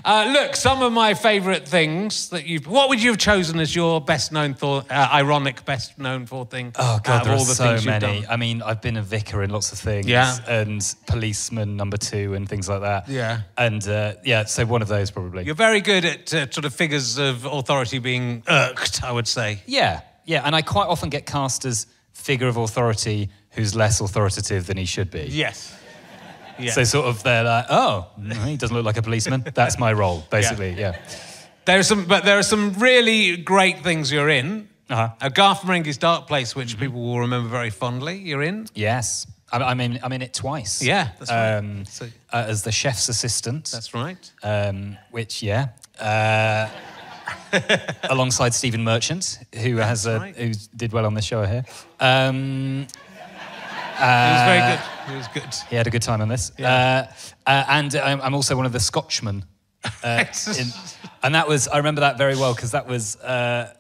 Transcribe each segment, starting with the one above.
Look, some of my favourite things that you've... What would you have chosen as your best-known, ironic, best-known for thing? Oh, God, there are so many. many. I mean, I've been a vicar in lots of things. Yeah. And policeman #2 and things like that. Yeah. And, so one of those probably. You're very good at sort of figures of authority being irked, I would say. Yeah, and I quite often get cast as figure of authority who's less authoritative than he should be. Yes. Yeah. So sort of they're like, oh, he doesn't look like a policeman. That's my role, basically, yeah. There are some really great things you're in. Uh-huh. Garth Marenghi's Dark Place, which people will remember very fondly, you're in. Yes. I'm in it twice. Yeah, that's right. As the chef's assistant. That's right. Which, alongside Stephen Merchant, who who did well on the show here. He was very good. He was good. He had a good time on this. Yeah. And I'm also one of the Scotchmen. And that was, I remember that very well, because that was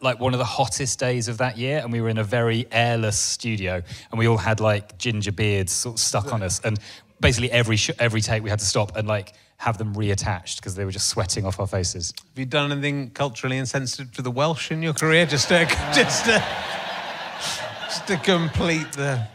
like one of the hottest days of that year, and we were in a very airless studio, and we all had like ginger beards sort of stuck on us, and basically every take we had to stop and like have them reattached because they were just sweating off our faces. Have you done anything culturally insensitive to the Welsh in your career, just to complete the...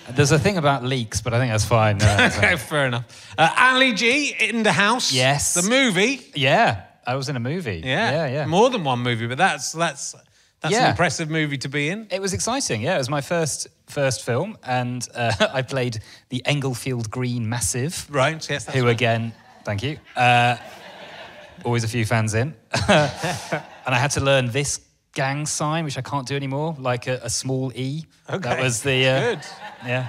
There's a thing about leaks, but I think that's fine. Fair enough. Ali G in the house. Yes. The movie. Yeah, I was in a movie. Yeah. More than one movie, but that's an impressive movie to be in. It was exciting. Yeah, it was my first film, and I played the Englefield Green Massive. Right. Yes. That's who right. Again, thank you. Always a few fans in, and I had to learn this gang sign, which I can't do anymore, like a small E. Okay. That was the... Good. Yeah.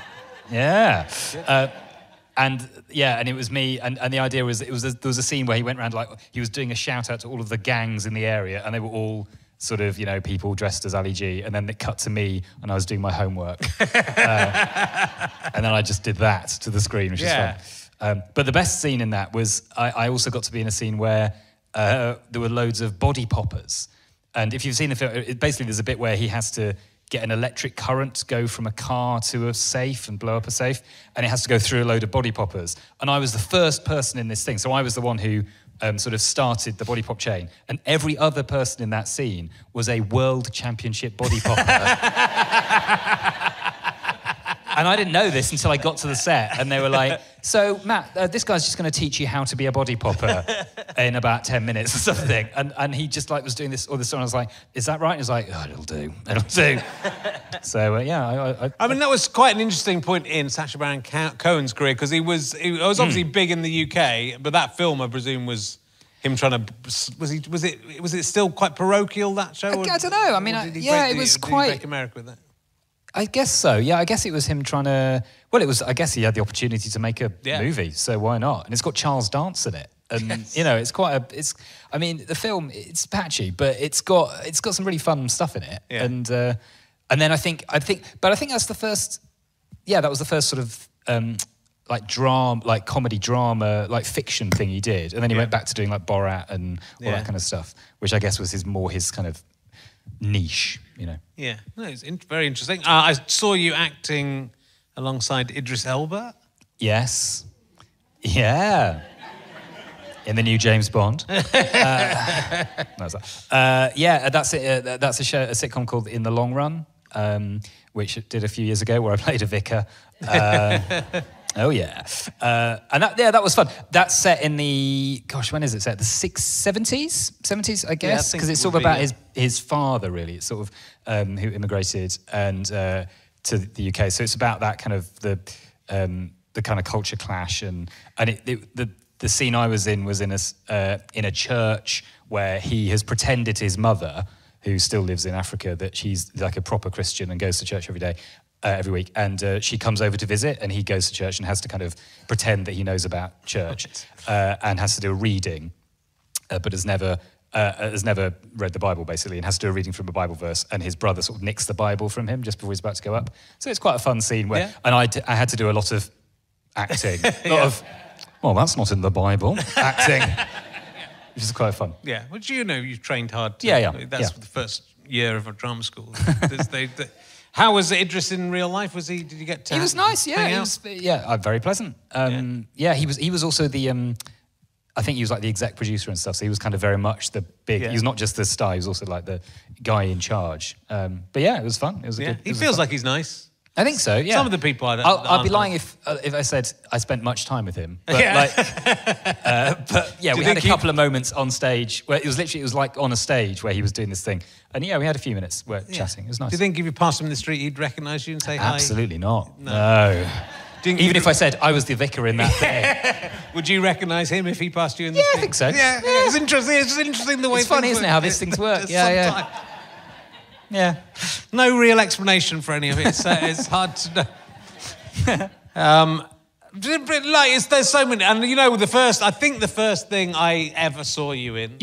And it was me, and the idea was, there was a scene where he went around, like, he was doing a shout-out to all of the gangs in the area, and they were all sort of, people dressed as Ali G, and then it cut to me, and I was doing my homework. And then I just did that to the screen, which is fun. But the best scene in that was, I also got to be in a scene where there were loads of body poppers. And if you've seen the film, basically there's a bit where he has to get an electric current, go from a car to a safe and blow up a safe, and it has to go through a load of body poppers. And I was the first person in this thing, so I was the one who sort of started the body pop chain. And every other person in that scene was a world championship body popper. And I didn't know this until I got to the set, and they were like, so, Matt, this guy's just going to teach you how to be a body popper in about 10 minutes or something. And he just like was doing this all this time. I was like, is that right? And he was like, oh, it'll do. So, I mean, that was quite an interesting point in Sacha Baron Cohen's career, because he was obviously big in the UK, but that film, I presume, was him trying to... Was it still quite parochial, that show? I don't know. I mean, it was quite... Did he break America with that? I guess so. Yeah, I guess it was him trying to... Well, it was... I guess he had the opportunity to make a movie, so why not? And it's got Charles Dance in it, and it's quite a... I mean, the film, it's patchy, but it's got some really fun stuff in it, and then I think that's the first... Yeah, that was the first sort of comedy drama, like fiction thing he did, and then he went back to doing like Borat and all that kind of stuff, which I guess was his kind of niche, Yeah, no, it's very interesting. I saw you acting alongside Idris Elba. Yes. Yeah. In the new James Bond. That's it. That's a sitcom called In the Long Run, which it did a few years ago, where I played a vicar. Oh yeah, and that was fun. That's set in the when is it set? The 70s, I guess, because it's sort of about his father, really. It's sort of who immigrated and to the UK. So it's about that kind of the kind of culture clash, and the scene I was in in a church where he has pretended to his mother, who still lives in Africa, that she's like a proper Christian and goes to church every day. Every week, and she comes over to visit, and he goes to church and has to kind of pretend that he knows about church, and has to do a reading, but has never read the Bible, basically, and has to do a reading from a Bible verse, and his brother sort of nicks the Bible from him just before he's about to go up. So it's quite a fun scene where, and I had to do a lot of acting, well, that's not in the Bible, acting, which is quite fun. Yeah, which you've trained hard to. That's the first year of a drama school. How was Idris in real life? Did you get to? He was nice, yeah. Very pleasant. He was also the I think he was like the exec producer and stuff, so he was kind of very much the big... He was not just the star, he was also like the guy in charge. But yeah, it was fun. It was a good... He feels like he's nice. I think so, yeah. Some of the people I don't... I'd be lying if I said I spent much time with him. But but yeah, we had a couple of moments on stage where it was like on a stage where he was doing this thing. And yeah, we had a few minutes chatting. It was nice. Do you think if you passed him in the street, he'd recognise you and say hi? Absolutely not. No. Even if I said I was the vicar in that thing. Would you recognise him if he passed you in the street? I think so. Yeah, it's interesting. It's just interesting the way it's funny, isn't it, how these things work? Yeah. No real explanation for any of it. It's hard to know. There's so many, and you know, I think the first thing I ever saw you in,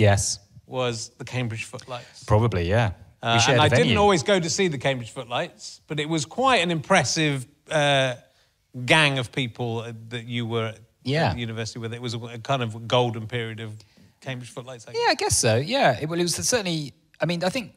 was the Cambridge Footlights. Probably, yeah. And I didn't always go to see the Cambridge Footlights, but it was quite an impressive gang of people that you were at the university with. It was a kind of golden period of Cambridge Footlights. I guess so. Yeah, it was certainly. I mean, I think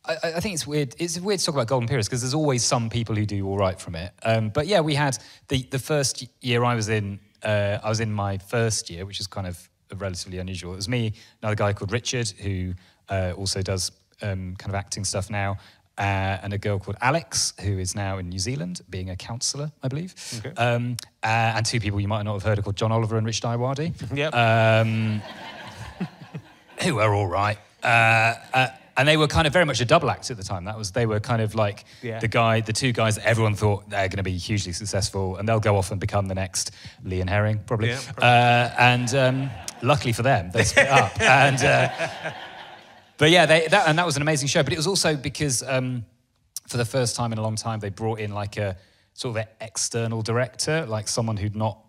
it's weird. It's weird to talk about golden periods because there's always some people who do all right from it. But yeah, we had the first year I was in my first year, which is kind of relatively unusual. It was me, another guy called Richard, who also does kind of acting stuff now, and a girl called Alex, who is now in New Zealand, being a counsellor, I believe. Okay. And two people you might not have heard of called John Oliver and Rich Daiwadi. Yep. Who were all right. And they were kind of very much a double act at the time. They were kind of like the two guys that everyone thought they're going to be hugely successful, and they'll go off and become the next Lee and Herring, probably. Yeah, probably. And luckily for them, they split up. But yeah, that was an amazing show. But it was also because for the first time in a long time, they brought in like a sort of an external director, like someone who'd not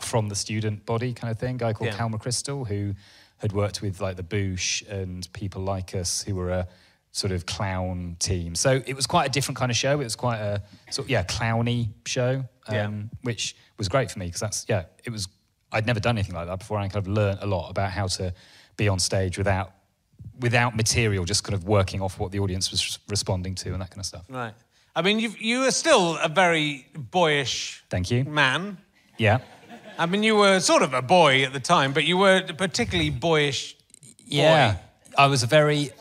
from the student body kind of thing, a guy called Cal McChrystal, who had worked with like the Boosh and people like us who were a sort of clown team. So it was quite a different kind of show. It was quite a sort of, clowny show, which was great for me because I'd never done anything like that before. And I kind of learned a lot about how to be on stage without material, just kind of working off what the audience was responding to and that kind of stuff. Right. I mean, you are still a very boyish man. Yeah. I mean, you were sort of a boy at the time, but you were a particularly boyish boy. Yeah, I was a very...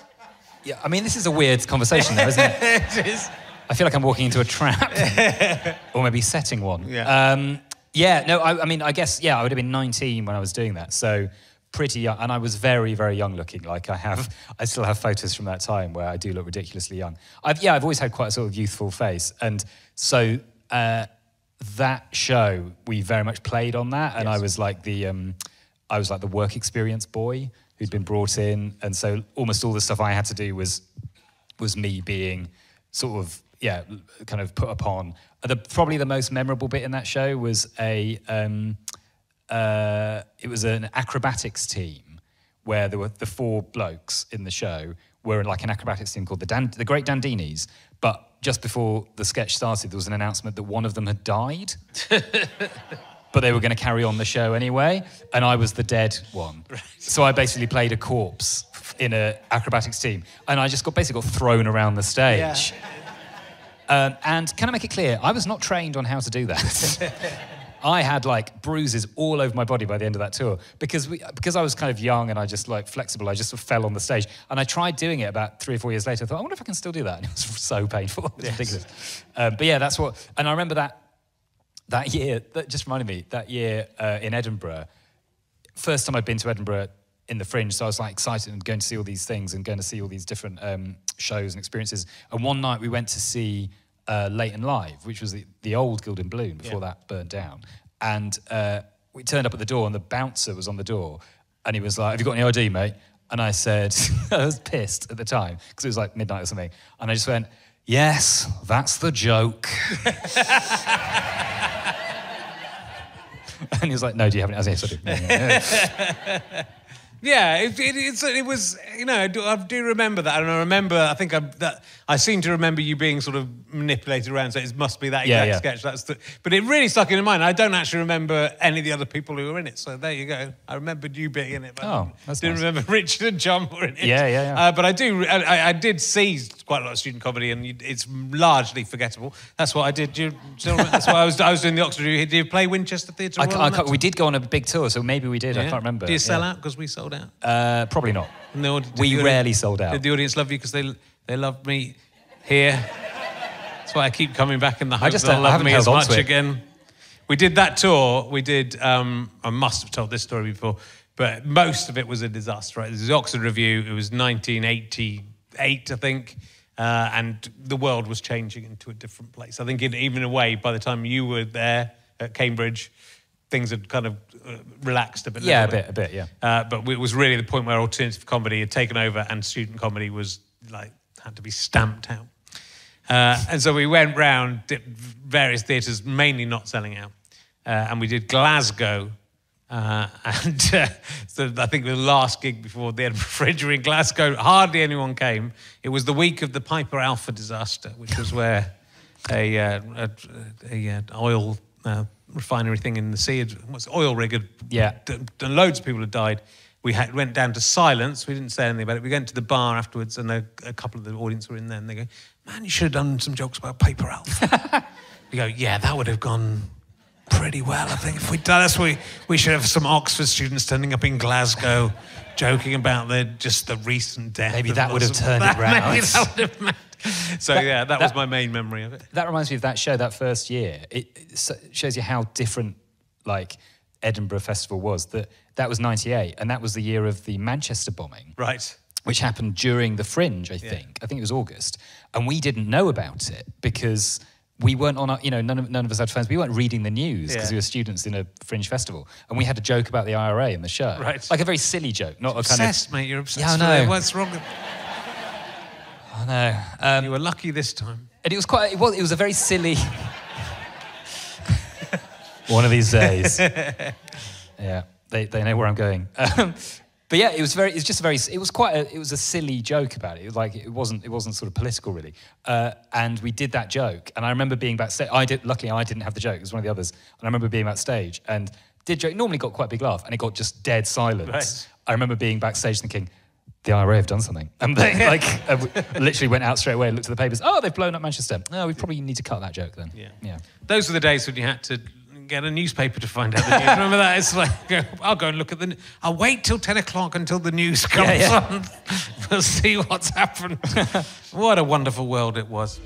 Yeah, I mean, this is a weird conversation though, isn't it? It is. I feel like I'm walking into a trap. Or maybe setting one. Yeah. I mean, I guess, I would have been 19 when I was doing that, so pretty young. And I was very, very young looking. Like, I still have photos from that time where I do look ridiculously young. I've always had quite a sort of youthful face. And so... that show, we very much played on that, and I was like the work experience boy who'd been brought in, and so almost all the stuff I had to do was me being sort of kind of put upon. Probably the most memorable bit in that show was it was an acrobatics team where there were the four blokes in the show were like an acrobatics team called the Great Dandinis, but just before the sketch started, there was an announcement that one of them had died. But they were going to carry on the show anyway, and I was the dead one. Right. So I basically played a corpse in an acrobatics team, and I just basically got thrown around the stage. Yeah. And can I make it clear, I was not trained on how to do that. I had like bruises all over my body by the end of that tour because I was kind of young and I just like flexible. I just sort of fell on the stage, and I tried doing it about 3 or 4 years later. I thought, I wonder if I can still do that. And it was so painful. It was ridiculous. But yeah, that's what. And I remember that year. That just reminded me that year in Edinburgh. First time I'd been to Edinburgh in the Fringe, so I was like excited and going to see all these things and going to see all these different shows and experiences. And one night we went to see Late and Live, which was the old Gilded Balloon before that burned down. And we turned up at the door, and the bouncer was on the door, and he was like, "Have you got any ID, mate?" And I said, I was pissed at the time because it was like midnight or something, and I just went, "Yes, that's the joke." And he was like, "No, do you have any?" I said, "Yes, I do." Yeah, it was, you know, I do remember that. And I remember, I seem to remember you being sort of manipulated around, so it must be that exact sketch. But it really stuck in my mind. I don't actually remember any of the other people who were in it, so there you go. I remembered you being in it, but I didn't remember Richard and John were in it. Yeah. But I did see quite a lot of student comedy, and it's largely forgettable. That's what I did. That's why I was doing the Oxford Revue. Did you play Winchester Theatre? We did go on a big tour, so maybe we did. I can't remember. Did you sell out because we sold out? Probably not. We rarely sold out. Did the audience love you because they loved me here? That's why I keep coming back in the hope they'll love me as much again. We did that tour. We did. I must have told this story before, but most of it was a disaster. Right? It was the Oxford Revue. It was 1988, I think, and the world was changing into a different place. I think even in a way, by the time you were there at Cambridge, things had kind of relaxed a bit. Yeah, a bit, yeah. But it was really the point where alternative comedy had taken over and student comedy was had to be stamped out. And so we went round various theatres, mainly not selling out. And we did Glasgow. So I think the last gig before the Edinburgh Fringe were in Glasgow. Hardly anyone came. It was the week of the Piper Alpha disaster, which was where a oil refinery thing in the sea, oil rig had, and loads of people had died. We went down to silence. We didn't say anything about it. We went to the bar afterwards, and a couple of the audience were in there, and they go, "Man, you should have done some jokes about Piper Alpha." We go, "Yeah, that would have gone pretty well, I think. If we'd done this, we should have some Oxford students turning up in Glasgow, joking about the recent death." Maybe that would have turned it round. Maybe that would have. So that was my main memory of it. That reminds me of that show, that first year. It shows you how different, Edinburgh Festival was. That was 98, and that was the year of the Manchester bombing. Right. Which happened during the Fringe, I think. I think it was August. And we didn't know about it because we weren't on, none of us had phones. We weren't reading the news because we were students in a Fringe festival. And we had a joke about the IRA in the show. Right. Like a very silly joke, not a kind of... Obsessed, mate, you're obsessed. Yeah, I know. What's wrong with... I know. You were lucky this time. And it was a very silly... One of these days. Yeah, they know where I'm going. But yeah, it was a silly joke about it. It wasn't sort of political really. And we did that joke, and I remember being backstage. Luckily I didn't have the joke. It was one of the others, and I remember being backstage and did joke. Normally got quite a big laugh, and it got just dead silence. Right. I remember being backstage thinking, the IRA have done something. And they literally went out straight away and looked at the papers. Oh, they've blown up Manchester. No, we probably need to cut that joke then. Yeah. Those were the days when you had to get a newspaper to find out the news. Remember that? It's like, I'll go and look at I'll wait till 10 o'clock until the news comes on. We'll see what's happened. What a wonderful world it was.